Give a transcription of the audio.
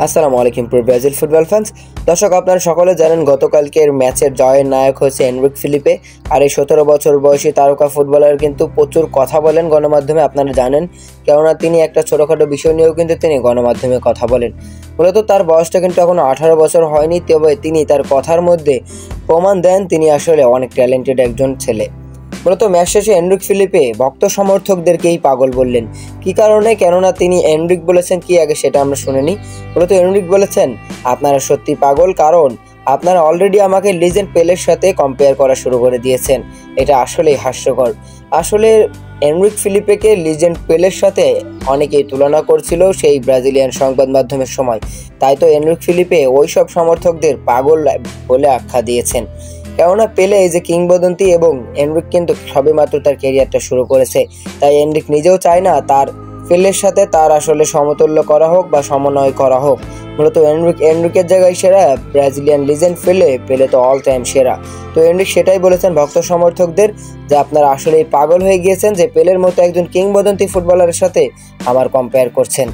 আসসালামু আলাইকুম প্রিয় ব্রাজিল ফুটবল ফ্যান্স। দর্শক, আপনারা সকলে জানেন গতকালকের ম্যাচের জয়ের নায়ক হয়েছে এনরিক ফিলিপে। আর এই 17 বছর বয়সী তারকা ফুটবলার কিন্তু প্রচুর কথা বলেন গণমাধ্যমে, আপনারা জানেন। কেননা তিনি একটা ছোটোখাটো বিষয় নিয়েও কিন্তু তিনি গণমাধ্যমে কথা বলেন। মূলত তার বয়সটা কিন্তু এখনও 18 বছর হয়নি, তবে তিনি তার কথার মধ্যে প্রমাণ দেন তিনি আসলে অনেক ট্যালেন্টেড একজন ছেলে। মূলত ম্যাচ শেষে এনরিক ফিলিপে ভক্ত সমর্থকদেরকেই পাগল বললেন। কি কারণে? কেননা তিনি এনরিক বলেছেন কি আগে সেটা আমরা শুনিনি। মূলত এনরিক বলেছেন, আপনারা সত্যি পাগল, কারণ আপনারা অলরেডি আমাকে লিজেন্ড পেলের সাথে কম্পেয়ার করা শুরু করে দিয়েছেন। এটা আসলেই হাস্যকর। আসলে এনরিক ফিলিপেকে লিজেন্ড পেলের সাথে অনেকেই তুলনা করছিল সেই ব্রাজিলিয়ান সংবাদ মাধ্যমের সময়। তাই তো এনরিক ফিলিপে ওই সব সমর্থকদের পাগল বলে আখ্যা দিয়েছেন। কেননা পেলে এই যে কিংবদন্তি, এবং এনরিক কিন্তু সবেমাত্র তার ক্যারিয়ারটা শুরু করেছে। তাই এনরিক নিজেও চায় না তার পেলের সাথে তার আসলে সমতুল্য করা হোক বা সমন্বয় করা হোক। মূলত এনরিকের জায়গায় সেরা ব্রাজিলিয়ান লিজেন্ড পেলে তো অল টাইম সেরা। তো এনরিক সেটাই বলেছেন ভক্ত সমর্থকদের যে আপনারা আসলেই পাগল হয়ে গিয়েছেন যে পেলের মতো একজন কিংবদন্তি ফুটবলারের সাথে আমার কম্পেয়ার করছেন।